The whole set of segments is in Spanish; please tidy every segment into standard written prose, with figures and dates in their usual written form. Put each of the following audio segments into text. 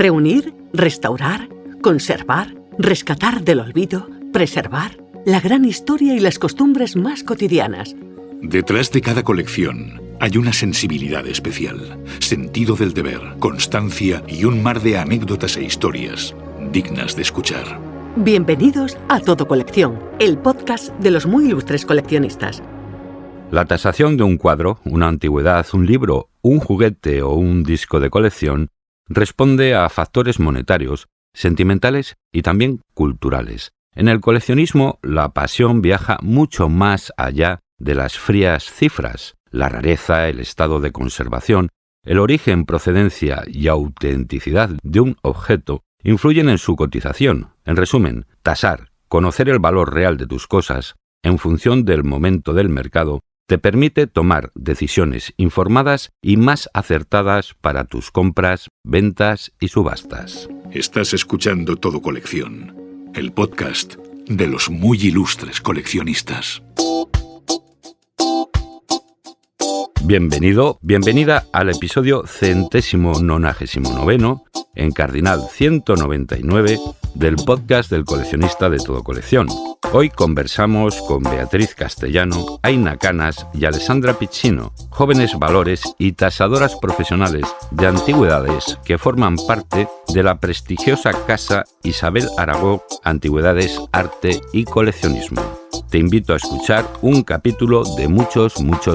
Reunir, restaurar, conservar, rescatar del olvido, preservar la gran historia y las costumbres más cotidianas. Detrás de cada colección hay una sensibilidad especial, sentido del deber, constancia y un mar de anécdotas e historias dignas de escuchar. Bienvenidos a Todo Colección, el podcast de los muy ilustres coleccionistas. La tasación de un cuadro, una antigüedad, un libro, un juguete o un disco de colección responde a factores monetarios, sentimentales y también culturales. En el coleccionismo, la pasión viaja mucho más allá de las frías cifras. La rareza, el estado de conservación, el origen, procedencia y autenticidad de un objeto influyen en su cotización. En resumen, tasar, conocer el valor real de tus cosas en función del momento del mercado, te permite tomar decisiones informadas y más acertadas para tus compras, ventas y subastas. Estás escuchando Todo Colección, el podcast de los muy ilustres coleccionistas. Bienvenida al episodio 199, en Cardinal 199, del podcast del coleccionista de Todo Colección. Hoy conversamos con Beatriz Castellano, Aina Canas y Alessandra Piccino, jóvenes valores y tasadoras profesionales de antigüedades que forman parte de la prestigiosa casa Isabel Aragó Antigüedades, Arte y Coleccionismo. Te invito a escuchar un capítulo de muchos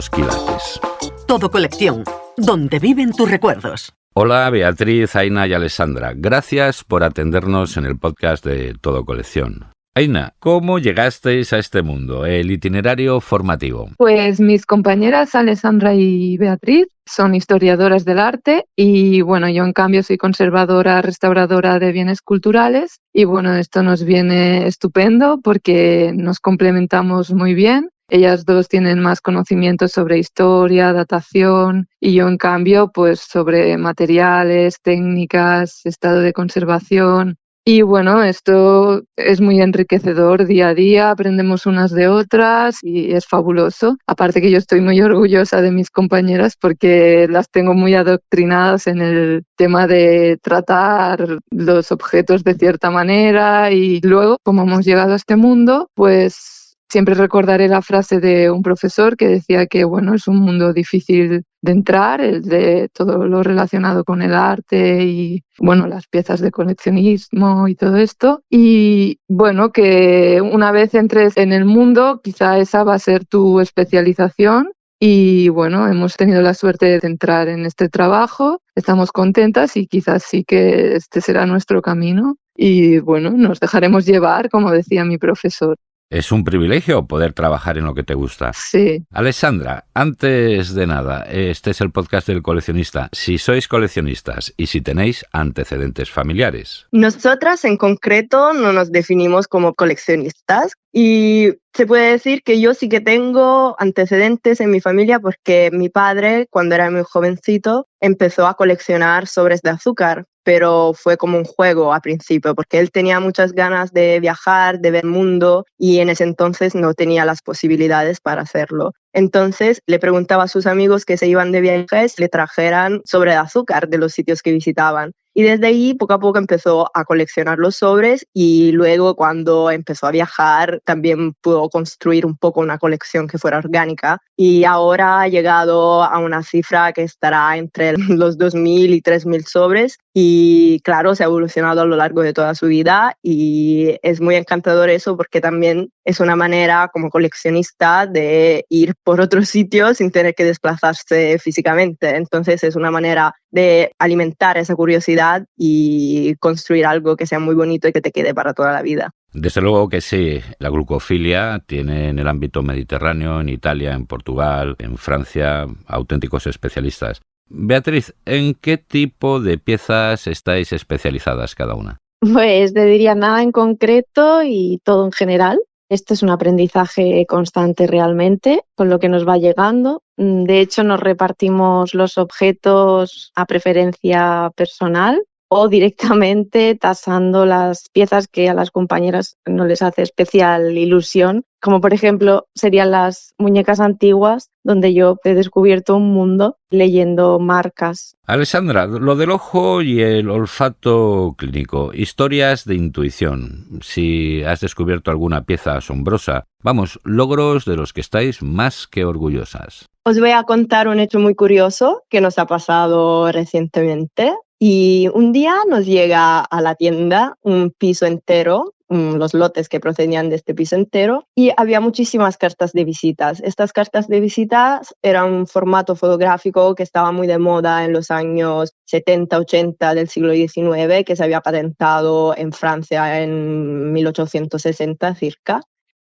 quilates. Todo Colección, donde viven tus recuerdos. Hola Beatriz, Aina y Alessandra. Gracias por atendernos en el podcast de Todo Colección. Aina, ¿cómo llegasteis a este mundo, el itinerario formativo? Pues mis compañeras Alessandra y Beatriz son historiadoras del arte y bueno, yo en cambio soy conservadora, restauradora de bienes culturales y bueno, esto nos viene estupendo porque nos complementamos muy bien. Ellas dos tienen más conocimientos sobre historia, datación y yo en cambio pues sobre materiales, técnicas, estado de conservación. Y bueno, esto es muy enriquecedor día a día, aprendemos unas de otras y es fabuloso. Aparte que yo estoy muy orgullosa de mis compañeras porque las tengo muy adoctrinadas en el tema de tratar los objetos de cierta manera y luego, como hemos llegado a este mundo, pues siempre recordaré la frase de un profesor que decía que bueno, es un mundo difícil de entrar, el de todo lo relacionado con el arte y bueno, las piezas de coleccionismo y todo esto. Y bueno, que una vez entres en el mundo, quizá esa va a ser tu especialización. Y bueno, hemos tenido la suerte de entrar en este trabajo, estamos contentas y quizás sí que este será nuestro camino. Y bueno, nos dejaremos llevar, como decía mi profesor. Es un privilegio poder trabajar en lo que te gusta. Sí. Alessandra, antes de nada, este es el podcast del coleccionista. Si sois coleccionistas y si tenéis antecedentes familiares. Nosotras en concreto no nos definimos como coleccionistas y se puede decir que yo sí que tengo antecedentes en mi familia porque mi padre, cuando era muy jovencito, empezó a coleccionar sobres de azúcar. Pero fue como un juego al principio, porque él tenía muchas ganas de viajar, de ver el mundo, y en ese entonces no tenía las posibilidades para hacerlo. Entonces le preguntaba a sus amigos que se iban de viajes, le trajeran sobre de azúcar de los sitios que visitaban. Y desde ahí, poco a poco, empezó a coleccionar los sobres y luego, cuando empezó a viajar, también pudo construir un poco una colección que fuera orgánica. Y ahora ha llegado a una cifra que estará entre los 2.000 y 3.000 sobres. Y claro, se ha evolucionado a lo largo de toda su vida y es muy encantador eso porque también es una manera como coleccionista de ir por otros sitios sin tener que desplazarse físicamente. Entonces es una manera de alimentar esa curiosidad y construir algo que sea muy bonito y que te quede para toda la vida. Desde luego que sí, la glucofilia tiene en el ámbito mediterráneo, en Italia, en Portugal, en Francia, auténticos especialistas. Beatriz, ¿en qué tipo de piezas estáis especializadas cada una? Pues te diría nada en concreto y todo en general. Esto es un aprendizaje constante realmente, con lo que nos va llegando. De hecho, nos repartimos los objetos a preferencia personal o directamente tasando las piezas que a las compañeras no les hace especial ilusión, como por ejemplo serían las muñecas antiguas, donde yo he descubierto un mundo leyendo marcas. Alessandra, lo del ojo y el olfato clínico, historias de intuición, si has descubierto alguna pieza asombrosa, vamos, logros de los que estáis más que orgullosas. Os voy a contar un hecho muy curioso que nos ha pasado recientemente. Y un día nos llega a la tienda un piso entero, los lotes que procedían de este piso entero, y había muchísimas cartas de visitas. Estas cartas de visitas eran un formato fotográfico que estaba muy de moda en los años 70-80 del siglo XIX, que se había patentado en Francia en 1860 circa.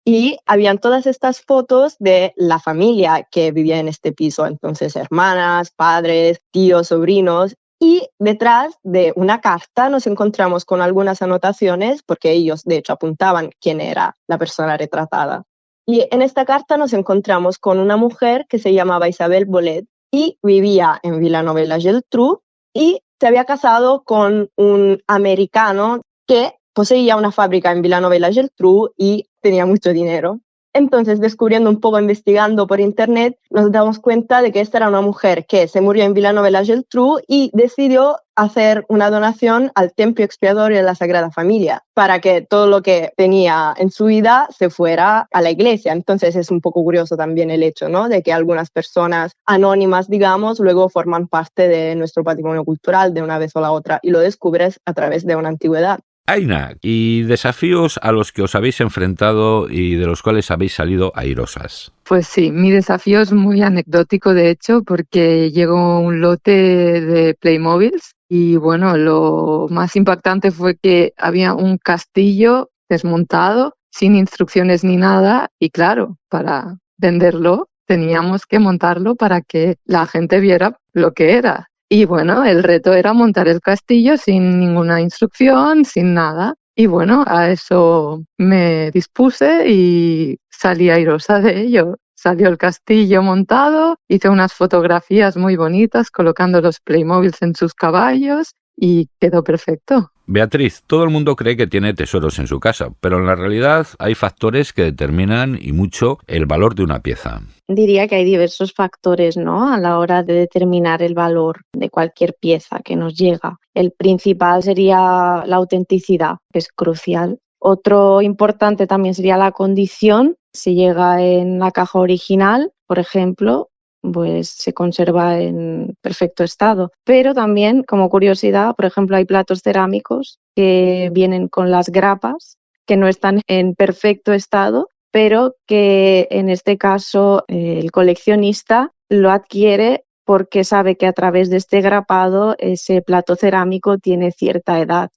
Y habían todas estas fotos de la familia que vivía en este piso, entonces hermanas, padres, tíos, sobrinos. Y detrás de una carta nos encontramos con algunas anotaciones, porque ellos de hecho apuntaban quién era la persona retratada. Y en esta carta nos encontramos con una mujer que se llamaba Isabel Bolet y vivía en Villeneuve-la-Geltrú y se había casado con un americano que poseía una fábrica en Villeneuve-la-Geltrú y tenía mucho dinero. Entonces, descubriendo un poco, investigando por internet, nos damos cuenta de que esta era una mujer que se murió en Villeneuve-la-Geltrú y decidió hacer una donación al templo expiatorio de la Sagrada Familia para que todo lo que tenía en su vida se fuera a la iglesia. Entonces es un poco curioso también el hecho, ¿no?, de que algunas personas anónimas, digamos, luego forman parte de nuestro patrimonio cultural de una vez o la otra y lo descubres a través de una antigüedad. Aina, y desafíos a los que os habéis enfrentado y de los cuales habéis salido airosas. Pues sí, mi desafío es muy anecdótico, de hecho, porque llegó un lote de Playmobiles y bueno, lo más impactante fue que había un castillo desmontado, sin instrucciones ni nada, y claro, para venderlo teníamos que montarlo para que la gente viera lo que era. Y bueno, el reto era montar el castillo sin ninguna instrucción, sin nada. Y bueno, a eso me dispuse y salí airosa de ello. Salió el castillo montado, hice unas fotografías muy bonitas colocando los Playmobiles en sus caballos y quedó perfecto. Beatriz, todo el mundo cree que tiene tesoros en su casa, pero en la realidad hay factores que determinan y mucho el valor de una pieza. Diría que hay diversos factores, ¿no?, a la hora de determinar el valor de cualquier pieza que nos llega. El principal sería la autenticidad, que es crucial. Otro importante también sería la condición. Si llega en la caja original, por ejemplo, pues se conserva en perfecto estado. Pero también, como curiosidad, por ejemplo, hay platos cerámicos que vienen con las grapas, que no están en perfecto estado, pero que en este caso el coleccionista lo adquiere porque sabe que a través de este grapado ese plato cerámico tiene cierta edad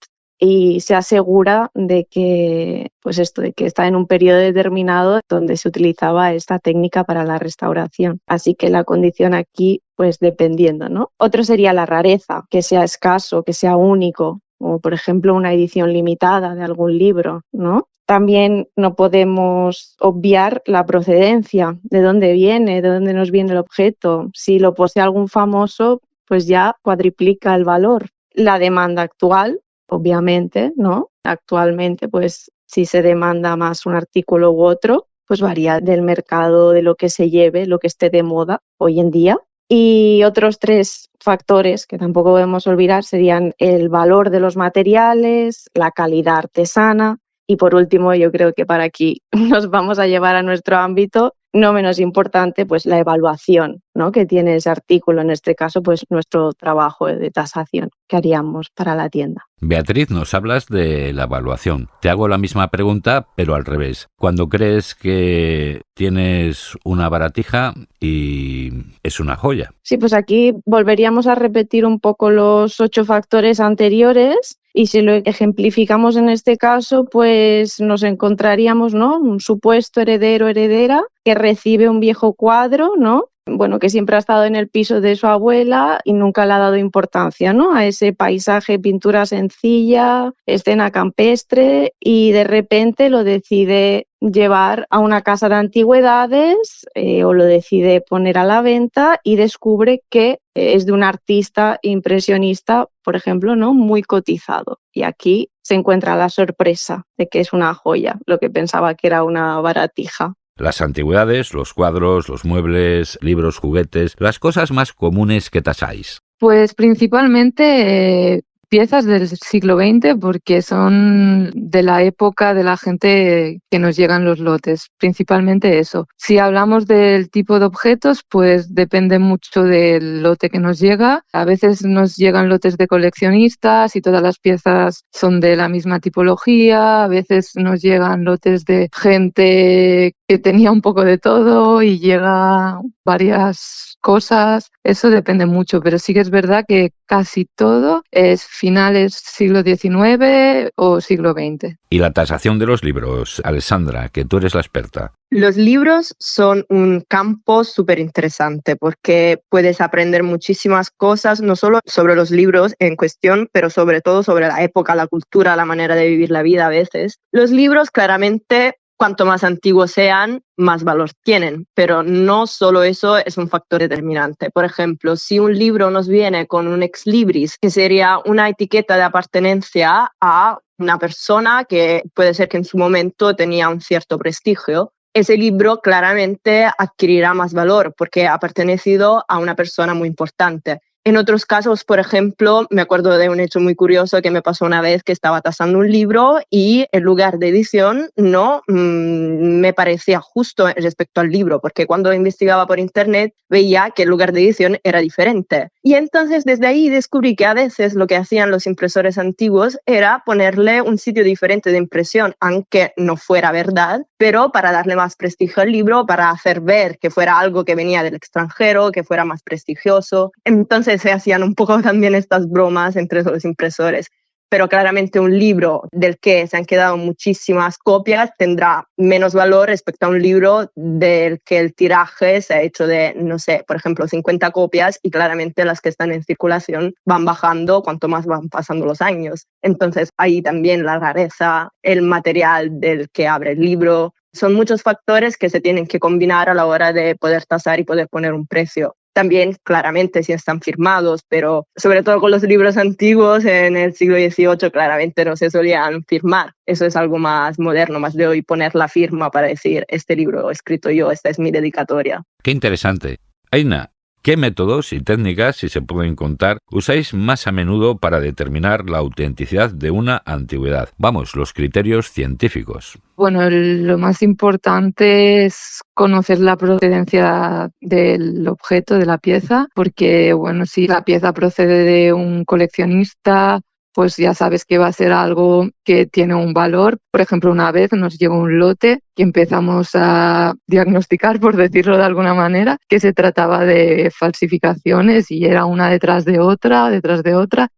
y se asegura de que, pues esto, de que está en un periodo determinado donde se utilizaba esta técnica para la restauración. Así que la condición aquí, pues dependiendo, ¿no? Otro sería la rareza, que sea escaso, que sea único, o por ejemplo una edición limitada de algún libro, ¿no? También no podemos obviar la procedencia, de dónde viene, de dónde nos viene el objeto. Si lo posee algún famoso, pues ya cuadriplica el valor. La demanda actual, obviamente, ¿no? Actualmente, pues si se demanda más un artículo u otro, pues varía del mercado, de lo que se lleve, lo que esté de moda hoy en día. Y otros 3 factores que tampoco debemos olvidar serían el valor de los materiales, la calidad artesana y por último, yo creo que para aquí nos vamos a llevar a nuestro ámbito, no menos importante, pues la evaluación, ¿no?, que tiene ese artículo, en este caso, pues nuestro trabajo de tasación que haríamos para la tienda. Beatriz, nos hablas de la evaluación. Te hago la misma pregunta, pero al revés. Cuando crees que tienes una baratija y es una joya. Sí, pues aquí volveríamos a repetir un poco los 8 factores anteriores y si lo ejemplificamos en este caso, pues nos encontraríamos, ¿no?, un supuesto heredero o heredera que recibe un viejo cuadro, ¿no?, bueno, que siempre ha estado en el piso de su abuela y nunca le ha dado importancia, ¿no?, a ese paisaje, pintura sencilla, escena campestre, y de repente lo decide llevar a una casa de antigüedades o lo decide poner a la venta y descubre que es de un artista impresionista, por ejemplo, ¿no?, muy cotizado. Y aquí se encuentra la sorpresa de que es una joya, lo que pensaba que era una baratija. Las antigüedades, los cuadros, los muebles, libros, juguetes, las cosas más comunes que tasáis. Pues principalmente piezas del siglo XX, porque son de la época de la gente que nos llegan los lotes, principalmente eso. Si hablamos del tipo de objetos, pues depende mucho del lote que nos llega. A veces nos llegan lotes de coleccionistas y todas las piezas son de la misma tipología, a veces nos llegan lotes de gente que tenía un poco de todo y llega varias cosas. Eso depende mucho, pero sí que es verdad que casi todo es finales siglo XIX o siglo XX. Y la tasación de los libros, Alessandra, que tú eres la experta. Los libros son un campo súper interesante porque puedes aprender muchísimas cosas, no solo sobre los libros en cuestión, pero sobre todo sobre la época, la cultura, la manera de vivir la vida a veces. Los libros claramente, cuanto más antiguos sean, más valor tienen, pero no solo eso es un factor determinante. Por ejemplo, si un libro nos viene con un ex libris, que sería una etiqueta de appartenencia a una persona que puede ser que en su momento tenía un cierto prestigio, ese libro claramente adquirirá más valor porque ha pertenecido a una persona muy importante. En otros casos, por ejemplo, me acuerdo de un hecho muy curioso que me pasó una vez que estaba tasando un libro y el lugar de edición no me parecía justo respecto al libro, porque cuando investigaba por internet veía que el lugar de edición era diferente. Y entonces desde ahí descubrí que a veces lo que hacían los impresores antiguos era ponerle un sitio diferente de impresión, aunque no fuera verdad, pero para darle más prestigio al libro, para hacer ver que fuera algo que venía del extranjero, que fuera más prestigioso. Entonces se hacían un poco también estas bromas entre los impresores. Pero claramente un libro del que se han quedado muchísimas copias tendrá menos valor respecto a un libro del que el tiraje se ha hecho de, no sé, por ejemplo, 50 copias y claramente las que están en circulación van bajando cuanto más van pasando los años. Entonces ahí también la rareza, el material del que abre el libro, son muchos factores que se tienen que combinar a la hora de poder tasar y poder poner un precio. También, claramente, si están firmados, pero sobre todo con los libros antiguos en el siglo XVIII, claramente no se solían firmar. Eso es algo más moderno, más de hoy poner la firma para decir, este libro lo he escrito yo, esta es mi dedicatoria. Qué interesante. Aina, ¿qué métodos y técnicas, si se pueden contar, usáis más a menudo para determinar la autenticidad de una antigüedad? Vamos, los criterios científicos. Bueno, lo más importante es conocer la procedencia del objeto, de la pieza, porque, bueno, si la pieza procede de un coleccionista, pues ya sabes que va a ser algo que tiene un valor. Por ejemplo, una vez nos llegó un lote que empezamos a diagnosticar, por decirlo de alguna manera, que se trataba de falsificaciones y era una detrás de otra.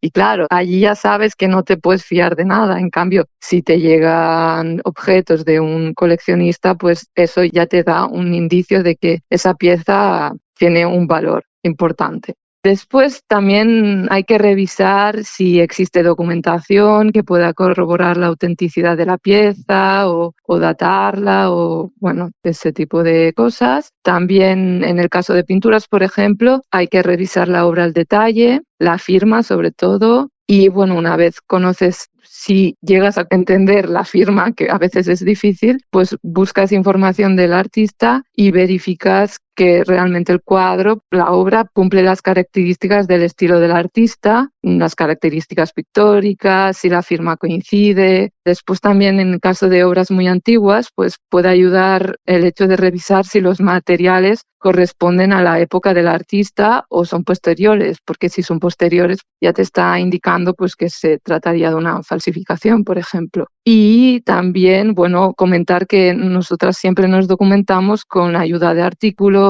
Y claro, allí ya sabes que no te puedes fiar de nada. En cambio, si te llegan objetos de un coleccionista, pues eso ya te da un indicio de que esa pieza tiene un valor importante. Después también hay que revisar si existe documentación que pueda corroborar la autenticidad de la pieza o datarla o, bueno, ese tipo de cosas. También en el caso de pinturas, por ejemplo, hay que revisar la obra al detalle, la firma sobre todo. Y bueno, una vez conoces, si llegas a entender la firma, que a veces es difícil, pues buscas información del artista y verificas que realmente el cuadro, la obra, cumple las características del estilo del artista, las características pictóricas, si la firma coincide. Después también en el caso de obras muy antiguas, pues puede ayudar el hecho de revisar si los materiales corresponden a la época del artista o son posteriores, porque si son posteriores ya te está indicando pues que se trataría de una falsificación, por ejemplo. Y también, bueno, comentar que nosotras siempre nos documentamos con ayuda de artículos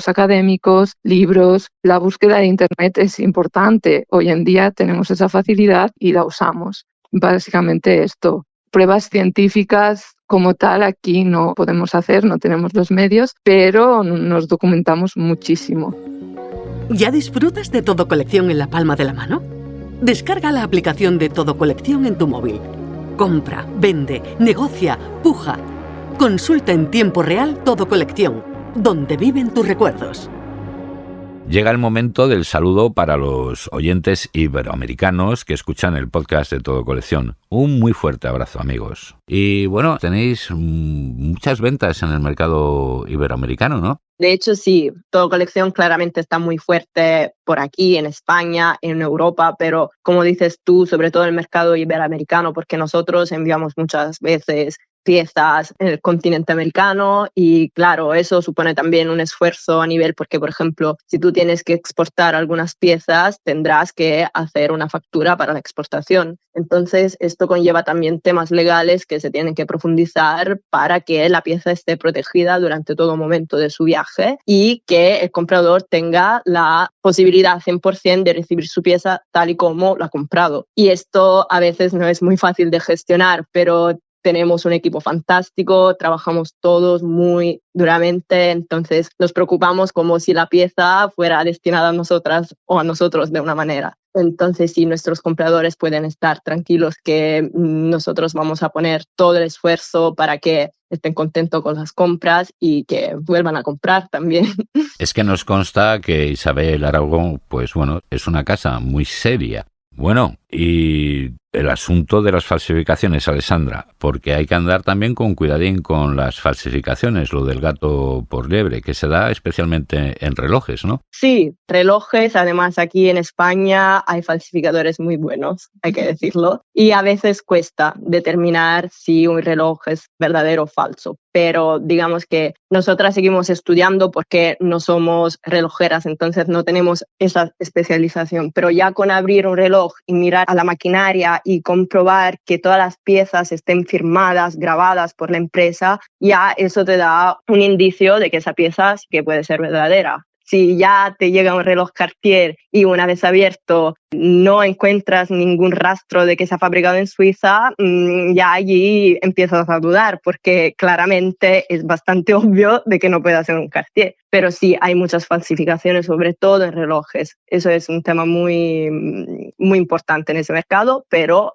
académicos, libros. La búsqueda de Internet es importante. Hoy en día tenemos esa facilidad y la usamos. Básicamente esto. Pruebas científicas Como tal, aquí no podemos hacer, no tenemos los medios, pero nos documentamos muchísimo. ¿Ya disfrutas de Todo Colección en la palma de la mano? Descarga la aplicación de Todo Colección en tu móvil. Compra, vende, negocia, puja. Consulta en tiempo real Todo Colección, donde viven tus recuerdos. Llega el momento del saludo para los oyentes iberoamericanos que escuchan el podcast de Todo Colección. Un muy fuerte abrazo, amigos. Y bueno, tenéis muchas ventas en el mercado iberoamericano, ¿no? De hecho, sí, Todo Colección claramente está muy fuerte por aquí, en España, en Europa, pero como dices tú, sobre todo el mercado iberoamericano, porque nosotros enviamos muchas veces piezas en el continente americano y claro, eso supone también un esfuerzo a nivel porque, por ejemplo, si tú tienes que exportar algunas piezas, tendrás que hacer una factura para la exportación. Entonces, esto conlleva también temas legales que se tienen que profundizar para que la pieza esté protegida durante todo momento de su viaje y que el comprador tenga la posibilidad 100% de recibir su pieza tal y como la ha comprado. Y esto a veces no es muy fácil de gestionar, pero tenemos un equipo fantástico, trabajamos todos muy duramente, entonces nos preocupamos como si la pieza fuera destinada a nosotras o a nosotros de una manera. Entonces, sí, nuestros compradores pueden estar tranquilos que nosotros vamos a poner todo el esfuerzo para que estén contentos con las compras y que vuelvan a comprar también. Es que nos consta que Isabel Aragón, pues bueno, es una casa muy seria. Bueno, y el asunto de las falsificaciones, Alessandra, porque hay que andar también con cuidadín con las falsificaciones, lo del gato por liebre, que se da especialmente en relojes, ¿no? Sí, relojes, además aquí en España hay falsificadores muy buenos, hay que decirlo, y a veces cuesta determinar si un reloj es verdadero o falso, pero digamos que nosotras seguimos estudiando porque no somos relojeras, entonces no tenemos esa especialización, pero ya con abrir un reloj y mirar a la maquinaria y comprobar que todas las piezas estén firmadas, grabadas por la empresa, ya eso te da un indicio de que esa pieza sí que puede ser verdadera. Si ya te llega un reloj Cartier y una vez abierto no encuentras ningún rastro de que se ha fabricado en Suiza, ya allí empiezas a dudar porque claramente es bastante obvio de que no puede ser un Cartier. Pero sí, hay muchas falsificaciones, sobre todo en relojes. Eso es un tema muy, muy importante en ese mercado, pero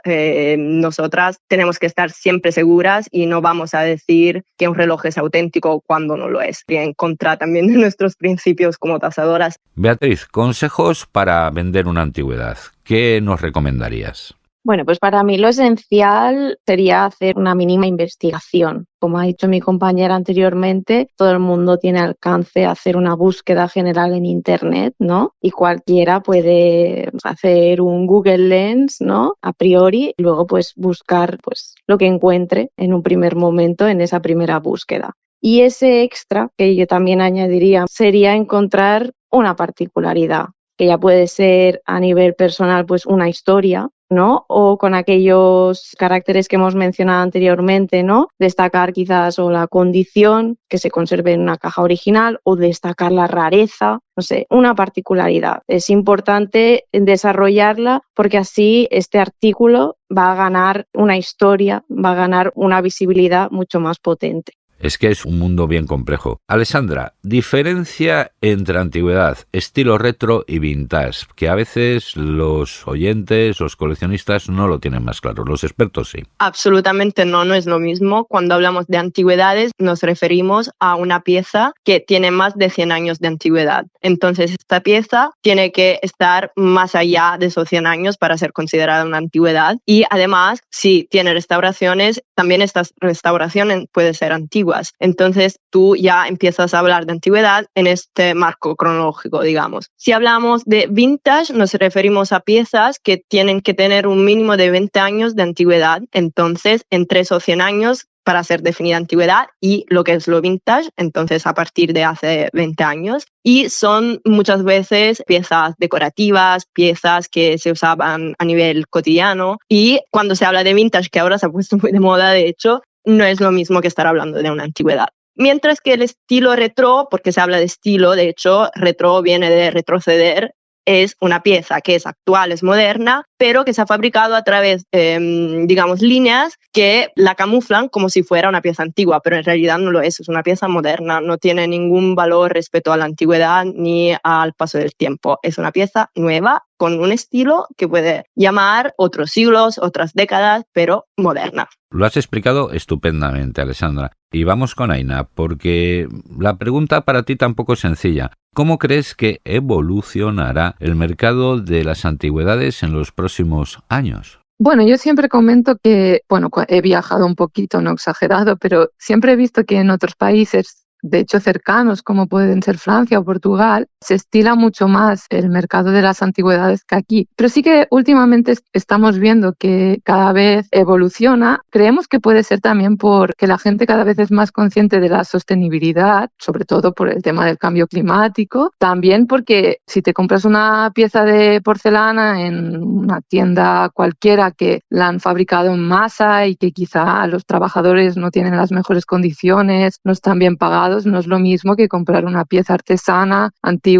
nosotras tenemos que estar siempre seguras y no vamos a decir que un reloj es auténtico cuando no lo es. Y en contra también de nuestros principios como tasadoras. Beatriz, consejos para vender una antigüedad. ¿Qué nos recomendarías? Bueno, pues para mí lo esencial sería hacer una mínima investigación. Como ha dicho mi compañera anteriormente, todo el mundo tiene alcance a hacer una búsqueda general en Internet, ¿no? Y cualquiera puede hacer un Google Lens, ¿no? A priori, y luego pues buscar pues lo que encuentre en un primer momento en esa primera búsqueda. Y ese extra que yo también añadiría sería encontrar una particularidad, que ya puede ser a nivel personal pues una historia, ¿no? O con aquellos caracteres que hemos mencionado anteriormente, ¿no? Destacar quizás o la condición que se conserve en una caja original o destacar la rareza, no sé, una particularidad. Es importante desarrollarla porque así este artículo va a ganar una historia, va a ganar una visibilidad mucho más potente. Es que es un mundo bien complejo. Alessandra, diferencia entre antigüedad, estilo retro y vintage, que a veces los oyentes, los coleccionistas no lo tienen más claro, los expertos sí. Absolutamente no es lo mismo. Cuando hablamos de antigüedades nos referimos a una pieza que tiene más de 100 años de antigüedad. Entonces esta pieza tiene que estar más allá de esos 100 años para ser considerada una antigüedad y además si tiene restauraciones, también estas restauraciones pueden ser antiguas. Entonces tú ya empiezas a hablar de antigüedad en este marco cronológico, digamos. Si hablamos de vintage, nos referimos a piezas que tienen que tener un mínimo de 20 años de antigüedad. Entonces, entre esos 100 años para ser definida antigüedad y lo que es lo vintage, entonces a partir de hace 20 años. Y son muchas veces piezas decorativas, piezas que se usaban a nivel cotidiano. Y cuando se habla de vintage, que ahora se ha puesto muy de moda, de hecho, no es lo mismo que estar hablando de una antigüedad. Mientras que el estilo retro, porque se habla de estilo, de hecho, retro viene de retroceder, es una pieza que es actual, es moderna, pero que se ha fabricado a través, digamos, líneas que la camuflan como si fuera una pieza antigua, pero en realidad no lo es una pieza moderna, no tiene ningún valor respecto a la antigüedad ni al paso del tiempo. Es una pieza nueva con un estilo que puede llamar otros siglos, otras décadas, pero moderna. Lo has explicado estupendamente, Alessandra. Y vamos con Aina, porque la pregunta para ti tampoco es sencilla. ¿Cómo crees que evolucionará el mercado de las antigüedades en los próximos años? Bueno, yo siempre comento que, he viajado un poquito, no exagerado, pero siempre he visto que en otros países, de hecho cercanos, como pueden ser Francia o Portugal, se estila mucho más el mercado de las antigüedades que aquí. Pero sí que últimamente estamos viendo que cada vez evoluciona. Creemos que puede ser también porque la gente cada vez es más consciente de la sostenibilidad, sobre todo por el tema del cambio climático. También porque si te compras una pieza de porcelana en una tienda cualquiera que la han fabricado en masa y que quizá los trabajadores no tienen las mejores condiciones, no están bien pagados, no es lo mismo que comprar una pieza artesana, antigua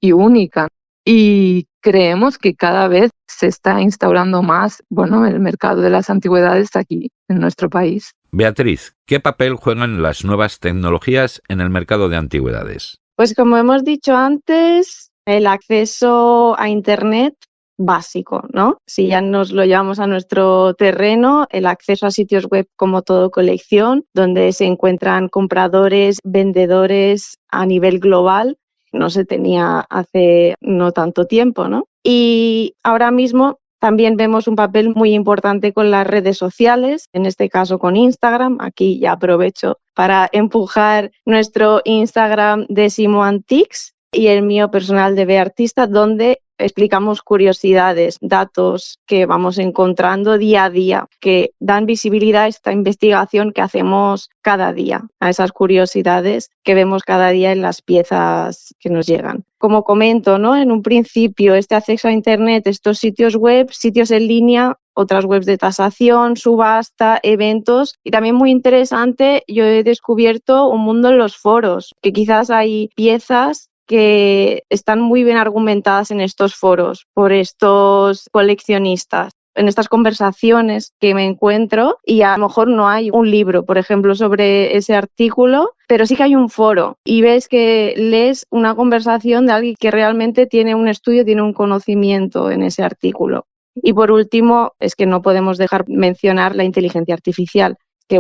y única. Y creemos que cada vez se está instaurando más, el mercado de las antigüedades aquí en nuestro país. Beatriz, ¿qué papel juegan las nuevas tecnologías en el mercado de antigüedades? Pues como hemos dicho antes, el acceso a Internet básico, ¿no? Si ya nos lo llevamos a nuestro terreno, el acceso a sitios web como Todo Colección, donde se encuentran compradores, vendedores a nivel global, no se tenía hace no tanto tiempo, ¿no? Y ahora mismo también vemos un papel muy importante con las redes sociales, en este caso con Instagram. Aquí ya aprovecho para empujar nuestro Instagram de Simo Antiques y el mío personal de Beartista, donde explicamos curiosidades, datos que vamos encontrando día a día, que dan visibilidad a esta investigación que hacemos cada día, a esas curiosidades que vemos cada día en las piezas que nos llegan. Como comento, ¿no? En un principio, este acceso a Internet, estos sitios web, sitios en línea, otras webs de tasación, subasta, eventos, y también muy interesante, yo he descubierto un mundo en los foros, que quizás hay piezas que están muy bien argumentadas en estos foros por estos coleccionistas. En estas conversaciones que me encuentro, y a lo mejor no hay un libro, por ejemplo, sobre ese artículo, pero sí que hay un foro y ves que lees una conversación de alguien que realmente tiene un estudio, tiene un conocimiento en ese artículo. Y por último, es que no podemos dejar mencionar la inteligencia artificial, que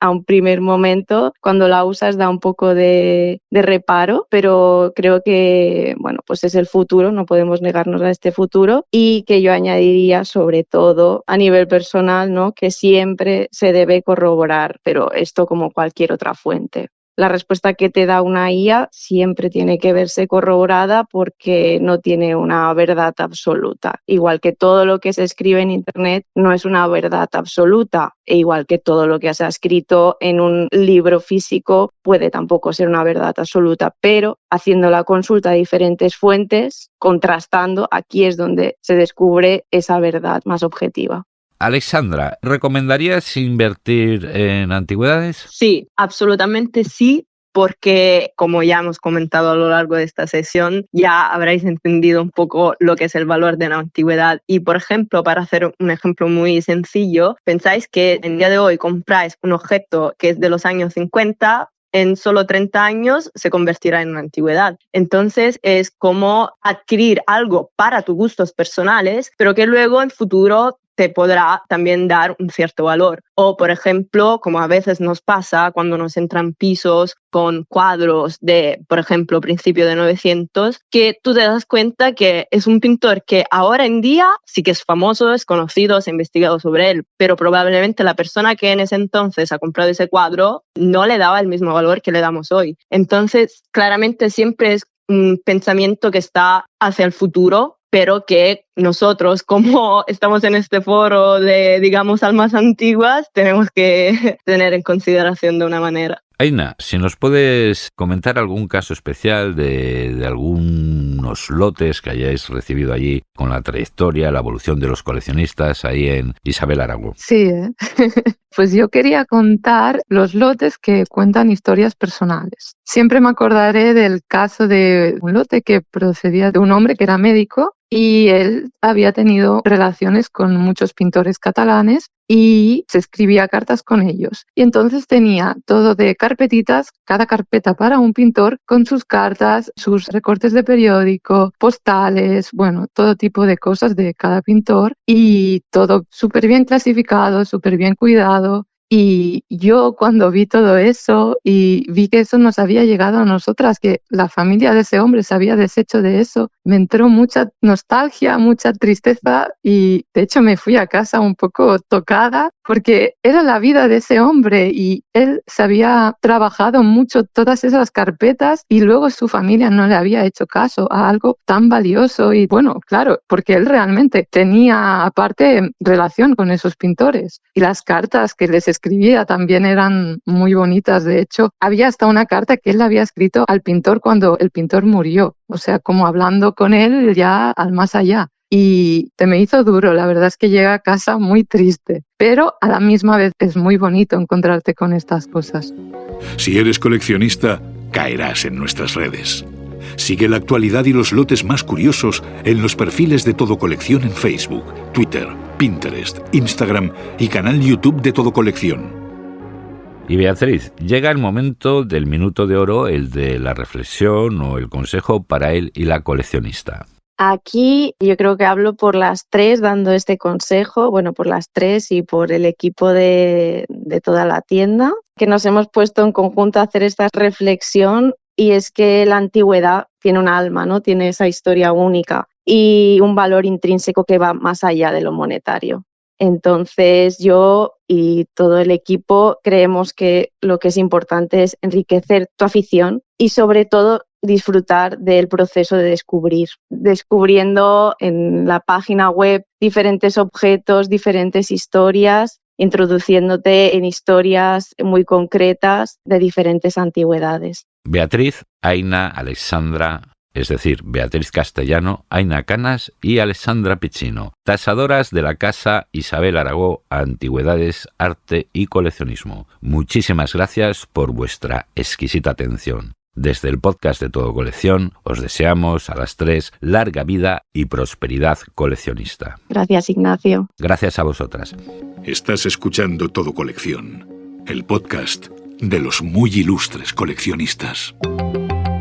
a un primer momento, cuando la usas, da un poco de reparo, pero creo que, pues es el futuro, no podemos negarnos a este futuro, y que yo añadiría, sobre todo a nivel personal, ¿no?, que siempre se debe corroborar, pero esto como cualquier otra fuente. La respuesta que te da una IA siempre tiene que verse corroborada porque no tiene una verdad absoluta. Igual que todo lo que se escribe en Internet no es una verdad absoluta, e igual que todo lo que se ha escrito en un libro físico puede tampoco ser una verdad absoluta, pero haciendo la consulta a diferentes fuentes, contrastando, aquí es donde se descubre esa verdad más objetiva. Alessandra, ¿recomendarías invertir en antigüedades? Sí, absolutamente sí, porque como ya hemos comentado a lo largo de esta sesión, ya habréis entendido un poco lo que es el valor de la antigüedad. Y, por ejemplo, para hacer un ejemplo muy sencillo, pensáis que en día de hoy compráis un objeto que es de los años 50, en solo 30 años se convertirá en una antigüedad. Entonces es como adquirir algo para tus gustos personales, pero que luego en futuro te podrá también dar un cierto valor. O, por ejemplo, como a veces nos pasa cuando nos entran pisos con cuadros de, por ejemplo, principio de 900, que tú te das cuenta que es un pintor que ahora en día sí que es famoso, es conocido, se ha investigado sobre él, pero probablemente la persona que en ese entonces ha comprado ese cuadro no le daba el mismo valor que le damos hoy. Entonces, claramente siempre es un pensamiento que está hacia el futuro, pero que nosotros, como estamos en este foro de, digamos, almas antiguas, tenemos que tener en consideración de una manera. Aina, si nos puedes comentar algún caso especial de algún algunos lotes que hayáis recibido allí con la trayectoria, la evolución de los coleccionistas ahí en Isabel Aragó. Sí, pues yo quería contar los lotes que cuentan historias personales. Siempre me acordaré del caso de un lote que procedía de un hombre que era médico y él había tenido relaciones con muchos pintores catalanes y se escribía cartas con ellos. Y entonces tenía todo de carpetitas, cada carpeta para un pintor, con sus cartas, sus recortes de periódico, postales, bueno, todo tipo de cosas de cada pintor y todo súper bien clasificado, súper bien cuidado. Y yo cuando vi todo eso y vi que eso nos había llegado a nosotras, que la familia de ese hombre se había deshecho de eso, me entró mucha nostalgia, mucha tristeza y de hecho me fui a casa un poco tocada porque era la vida de ese hombre y él se había trabajado mucho todas esas carpetas y luego su familia no le había hecho caso a algo tan valioso y bueno, claro, porque él realmente tenía aparte relación con esos pintores y las cartas que les escribía también eran muy bonitas. De hecho, había hasta una carta que él había escrito al pintor cuando el pintor murió, o sea, como hablando con él ya al más allá. Y te me hizo duro, la verdad es que llegué a casa muy triste, pero a la misma vez es muy bonito encontrarte con estas cosas. Si eres coleccionista, caerás en nuestras redes. Sigue la actualidad y los lotes más curiosos en los perfiles de Todo Colección en Facebook, Twitter, Pinterest, Instagram y canal YouTube de Todo Colección. Y Beatriz, llega el momento del minuto de oro, el de la reflexión o el consejo para él y la coleccionista. Aquí yo creo que hablo por las tres dando este consejo, bueno, por las tres y por el equipo de toda la tienda, que nos hemos puesto en conjunto a hacer esta reflexión y es que la antigüedad tiene un alma, ¿no? Tiene esa historia única y un valor intrínseco que va más allá de lo monetario. Entonces yo y todo el equipo creemos que lo que es importante es enriquecer tu afición y sobre todo disfrutar del proceso de descubriendo en la página web diferentes objetos, diferentes historias, introduciéndote en historias muy concretas de diferentes antigüedades. Beatriz, Aina, Alexandra, es decir, Beatriz Castellano, Aina Canas y Alexandra Piccino, tasadoras de la Casa Isabel Aragó, Antigüedades, Arte y Coleccionismo. Muchísimas gracias por vuestra exquisita atención. Desde el podcast de Todo Colección, os deseamos a las tres larga vida y prosperidad coleccionista. Gracias, Ignacio. Gracias a vosotras. Estás escuchando Todo Colección, el podcast de los muy ilustres coleccionistas.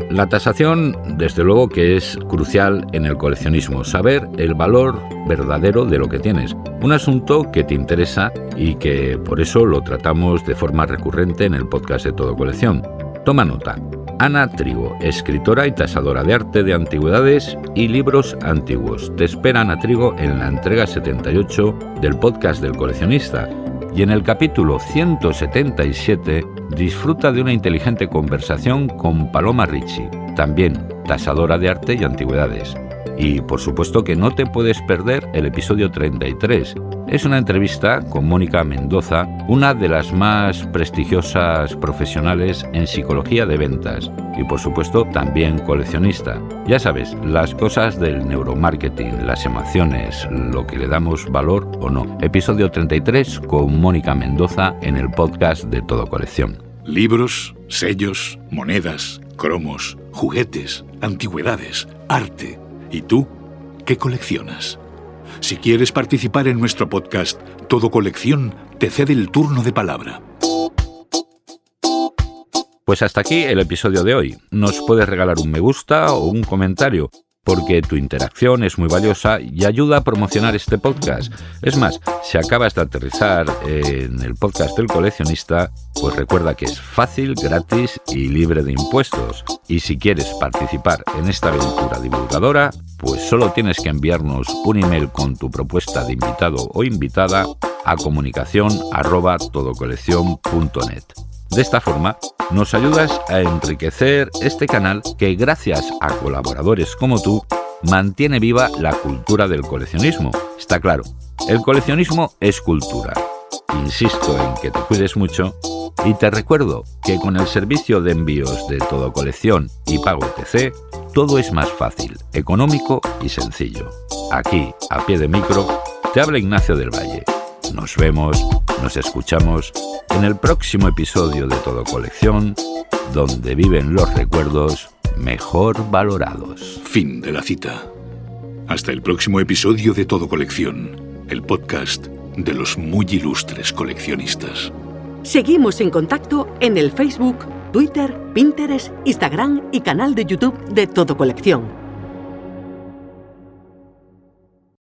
La tasación, desde luego que es crucial en el coleccionismo, saber el valor verdadero de lo que tienes. Un asunto que te interesa y que por eso lo tratamos de forma recurrente en el podcast de Todo Colección. Toma nota. Ana Trigo, escritora y tasadora de arte de antigüedades y libros antiguos. Te espera Ana Trigo en la entrega 78 del podcast del coleccionista. Y en el capítulo 177 disfruta de una inteligente conversación con Paloma Ricci, también tasadora de arte y antigüedades. Y por supuesto que no te puedes perder el episodio 33. Es una entrevista con Mónica Mendoza, una de las más prestigiosas profesionales en psicología de ventas y por supuesto también coleccionista. Ya sabes, las cosas del neuromarketing, las emociones, lo que le damos valor o no. Episodio 33 con Mónica Mendoza en el podcast de Todo Colección. Libros, sellos, monedas, cromos, juguetes, antigüedades, arte. ¿Y tú? ¿Qué coleccionas? Si quieres participar en nuestro podcast, Todo Colección te cede el turno de palabra. Pues hasta aquí el episodio de hoy. Nos puedes regalar un me gusta o un comentario, porque tu interacción es muy valiosa y ayuda a promocionar este podcast. Es más, si acabas de aterrizar en el podcast del coleccionista, pues recuerda que es fácil, gratis y libre de impuestos. Y si quieres participar en esta aventura divulgadora, pues solo tienes que enviarnos un email con tu propuesta de invitado o invitada a comunicación@todocoleccion.net. De esta forma, nos ayudas a enriquecer este canal que, gracias a colaboradores como tú, mantiene viva la cultura del coleccionismo. Está claro, el coleccionismo es cultura. Insisto en que te cuides mucho y te recuerdo que con el servicio de envíos de Todo Colección y Pago TC, todo es más fácil, económico y sencillo. Aquí, a pie de micro, te habla Ignacio del Valle. Nos vemos, nos escuchamos en el próximo episodio de Todo Colección, donde viven los recuerdos mejor valorados. Fin de la cita. Hasta el próximo episodio de Todo Colección, el podcast de los muy ilustres coleccionistas. Seguimos en contacto en el Facebook, Twitter, Pinterest, Instagram y canal de YouTube de Todo Colección.